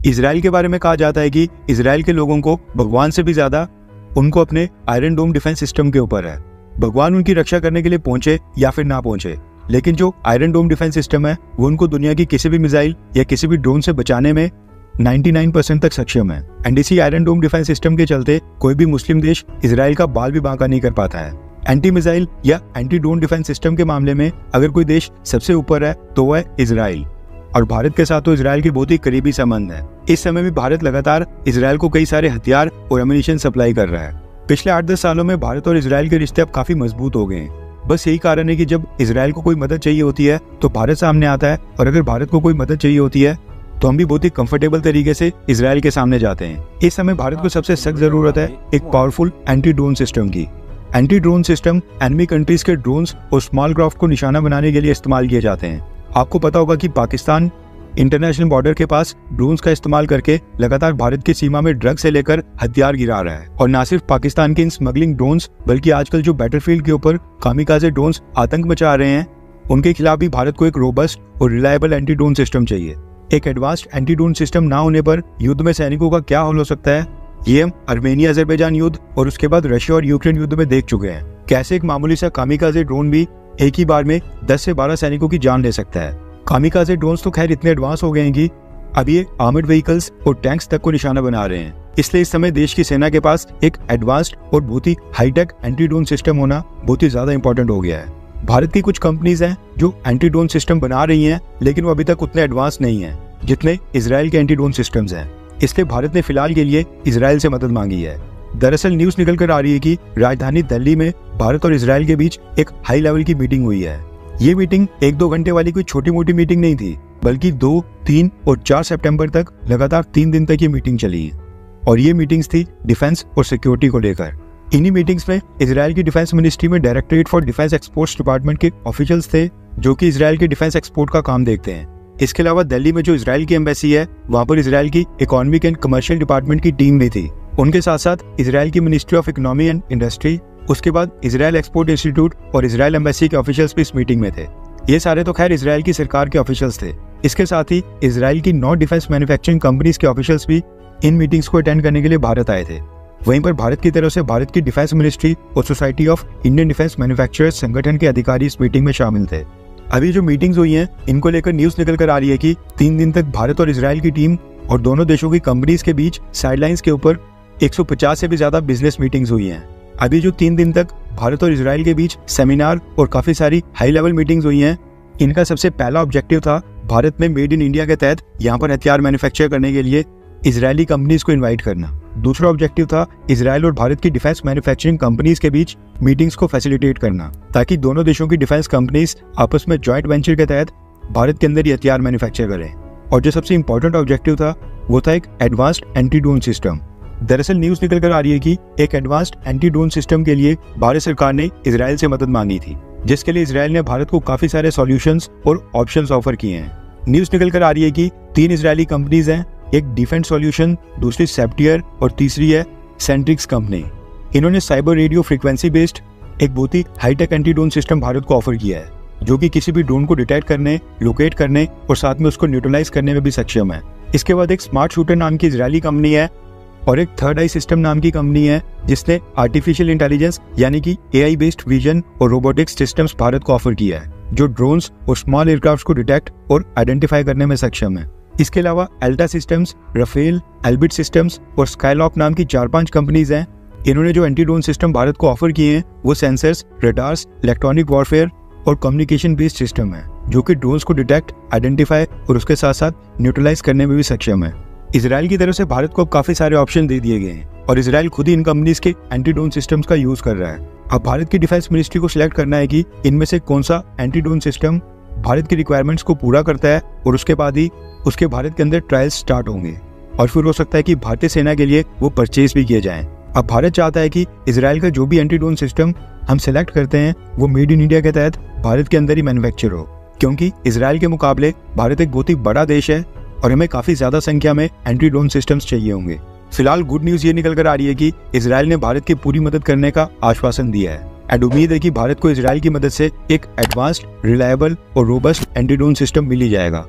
Israel के बारे में कहा जाता है कि इसराइल के लोगों को भगवान से भी ज्यादा उनको अपने आयरन डोम डिफेंस सिस्टम के ऊपर है। भगवान उनकी रक्षा करने के लिए पहुंचे या फिर ना पहुंचे, लेकिन जो आयरन डोम डिफेंस सिस्टम है वो उनको दुनिया की किसी भी मिसाइल या किसी भी ड्रोन से बचाने में 99% तक सक्षम है। एंड इसी आयरन डोम डिफेंस सिस्टम के चलते कोई भी मुस्लिम देश इसराइल का बाल भी बांका नहीं कर पाता है। एंटी मिसाइल या एंटी ड्रोन डिफेंस सिस्टम के मामले में अगर कोई देश सबसे ऊपर है तो वह है इसराइल, और भारत के साथ तो इसराइल के बहुत ही करीबी संबंध है। इस समय भी भारत लगातार इसराइल को कई सारे हथियार और एम्युनिशन सप्लाई कर रहा है। पिछले 8-10 सालों में भारत और इसराइल के रिश्ते अब काफी मजबूत हो गए हैं। बस यही कारण है कि जब इसराइल को कोई मदद चाहिए होती है तो भारत सामने आता है, और अगर भारत को कोई मदद चाहिए होती है तो हम भी बहुत ही कंफर्टेबल तरीके से इसराइल के सामने जाते हैं। इस समय भारत को सबसे सख्त जरूरत है एक पावरफुल एंटी ड्रोन सिस्टम की। Anti drone system enemy countries के ड्रोन्स और स्मॉल क्राफ्ट को निशाना बनाने के लिए इस्तेमाल किए जाते हैं। आपको पता होगा कि पाकिस्तान इंटरनेशनल बॉर्डर के पास ड्रोन्स का इस्तेमाल करके लगातार भारत की सीमा में ड्रग से लेकर हथियार गिरा रहा है। और न सिर्फ पाकिस्तान के इन स्मगलिंग ड्रोन्स, बल्कि आजकल जो बैटलफील्ड के ऊपर कामिकाज़े ड्रोन्स आतंक मचा रहे हैं, उनके खिलाफ भी भारत को एक रोबस्ट और रिलायबल एंटी ड्रोन सिस्टम चाहिए। एक एडवांस्ड एंटी ड्रोन सिस्टम ना होने पर युद्ध में सैनिकों का क्या हाल हो सकता है, ये हम आर्मेनिया अजरबैजान युद्ध और उसके बाद रशिया और यूक्रेन युद्ध में देख चुके हैं। कैसे एक मामूली सा कामिकाज़े ड्रोन भी एक ही बार में 10 से 12 सैनिकों की जान ले सकता है। कामिकाज़े ड्रोन्स तो खैर इतने एडवांस हो गए हैं कि अब ये आर्मर्ड व्हीकल्स और टैंक्स तक को निशाना बना रहे हैं। इसलिए इस समय देश की सेना के पास एक एडवांस्ड और बहुत ही हाईटेक एंटी ड्रोन सिस्टम होना बहुत ही ज्यादा इंपॉर्टेंट हो गया है। भारत की कुछ कंपनीज हैं जो एंटी ड्रोन सिस्टम बना रही हैं, लेकिन वो अभी तक उतने एडवांस नहीं है जितने इसराइल के एंटी ड्रोन सिस्टम्स हैं। इसलिए भारत ने फिलहाल के लिए इसराइल से मदद मांगी है। दरअसल न्यूज निकल कर आ रही है कि राजधानी दिल्ली में भारत और इसराइल के बीच एक हाई लेवल की मीटिंग हुई है। ये मीटिंग 1-2 घंटे वाली कोई छोटी मोटी मीटिंग नहीं थी, बल्कि 2, 3 और 4 सितंबर तक लगातार 3 दिन तक ये मीटिंग चली। और ये मीटिंग्स थी डिफेंस और सिक्योरिटी को लेकर। इन्हीं मीटिंग्स में इसराइल की डिफेंस मिनिस्ट्री में directorate for defence exports department के ऑफिशियल्स थे, जो कि इसराइल के डिफेंस एक्सपोर्ट का काम देखते हैं। इसके अलावा दिल्ली में जो इसराइल की एम्बेसी है, वहाँ पर इसराइल की इकोनॉमिक एंड कमर्शियल डिपार्टमेंट की टीम भी थी। उनके साथ साथ इसराइल की ministry of economy and industry, उसके बाद इसराइल एक्सपोर्ट इंस्टीट्यूट और इसराइल एम्बेसी के ऑफिशियल्स भी इस मीटिंग में थे। ये सारे तो खैर इसराइल की सरकार के ऑफिशियल्स थे। इसके साथ ही इसराइल की 9 डिफेंस मैन्युफैक्चरिंग कंपनीज के ऑफिशियल्स भी इन मीटिंग्स को अटेंड करने के लिए भारत आए थे। वहीं पर भारत की तरफ से भारत की डिफेंस मिनिस्ट्री और society of Indian defence manufacturers संगठन के अधिकारी इस मीटिंग में शामिल थे। अभी जो मीटिंग्स हुई हैं, इनको लेकर न्यूज निकल कर आ रही है कि 3 दिन तक भारत और इसराइल की टीम और दोनों देशों की कंपनीज के बीच साइडलाइंस के ऊपर 150 से भी ज्यादा बिजनेस मीटिंग्स हुई हैं। अभी जो 3 दिन तक भारत और इसराइल के बीच सेमिनार और काफी सारी हाई लेवल मीटिंग्स हुई हैं, इनका सबसे पहला ऑब्जेक्टिव था भारत में मेड इन इंडिया के तहत यहाँ पर हथियार मैन्युफैक्चर करने के लिए इजरायली कंपनीज को इनवाइट करना। दूसरा ऑब्जेक्टिव था इसराइल और भारत की डिफेंस मैन्युफैक्चरिंग कंपनीज के बीच मीटिंग्स को फैसिलिटेट करना, ताकि दोनों देशों की डिफेंस कंपनीज आपस में जॉइंट वेंचर के तहत भारत के अंदर ही हथियार मैन्युफैक्चर करें। और जो सबसे इंपॉर्टेंट ऑब्जेक्टिव था वो था एक एडवांस्ड एंटी ड्रोन सिस्टम। दरअसल न्यूज निकल कर आ रही है कि एक एडवांस्ड एंटी ड्रोन सिस्टम के लिए भारत सरकार ने इसराइल से मदद मांगी थी, जिसके लिए इसराइल ने भारत को काफी सारे सॉल्यूशंस और ऑप्शंस ऑफर किए हैं। न्यूज निकल कर आ रही है कि 3 इजरायली कंपनीज हैं, एक डिफेंस सॉल्यूशन, दूसरी सेप्टियर और तीसरी है सेंट्रिक्स कंपनी। इन्होंने साइबर रेडियो फ्रीक्वेंसी बेस्ड एक बहुत ही high tech anti drone system Bharat को ऑफर किया है, जो कि किसी भी ड्रोन को डिटेक्ट करने, लोकेट करने और साथ में उसको न्यूट्रलाइज करने में भी सक्षम है। इसके बाद एक स्मार्ट शूटर नाम की इजरायली कंपनी है और एक थर्ड आई सिस्टम नाम की कंपनी है, जिसने आर्टिफिशियल इंटेलिजेंस यानी कि AI बेस्ड विजन और रोबोटिक्स सिस्टम्स भारत को ऑफर किया है, जो ड्रोन्स और स्मॉल एयरक्राफ्ट को डिटेक्ट और आइडेंटिफाई करने में सक्षम है। इसके अलावा Elta systems, Rafael, Elbit systems और स्काईलॉक नाम की 4-5 कंपनीज हैं। इन्होंने जो एंटी ड्रोन सिस्टम भारत को ऑफर किए हैं वो सेंसर्स, रडार्स, इलेक्ट्रॉनिक वॉरफेयर और कम्युनिकेशन बेस्ड सिस्टम है, जो कि ड्रोन्स को डिटेक्ट, आइडेंटिफाई और उसके साथ साथ न्यूट्रलाइज करने में भी सक्षम है। इसराइल की तरफ से भारत को अब काफी सारे ऑप्शन दे दिए गए हैं और इसराइल खुद ही इन कंपनीज के एंटी ड्रोन सिस्टम्स का यूज कर रहा है। अब भारत की डिफेंस मिनिस्ट्री को सिलेक्ट करना है कि इनमें से कौन सा एंटी ड्रोन सिस्टम भारत की रिक्वायरमेंट्स को पूरा करता है, और उसके बाद ही उसके भारत के अंदर ट्रायल्स स्टार्ट होंगे और फिर हो सकता है कि भारतीय सेना के लिए वो परचेज भी किए जाएं। अब भारत चाहता है कि इसराइल का जो भी एंटी ड्रोन सिस्टम हम सिलेक्ट करते हैं वो मेड इन इंडिया के तहत भारत के अंदर ही मैन्युफैक्चर हो, क्योंकि इसराइल के मुकाबले भारत एक बहुत ही बड़ा देश है और हमें काफी ज्यादा संख्या में एंटी ड्रोन सिस्टम्स चाहिए होंगे। फिलहाल गुड न्यूज ये निकल कर आ रही है कि इसराइल ने भारत की पूरी मदद करने का आश्वासन दिया है एंड उम्मीद है कि भारत को इसराइल की मदद से एक एडवांस्ड, रिलायबल और रोबस्ट एंटी ड्रोन सिस्टम मिल ही जाएगा।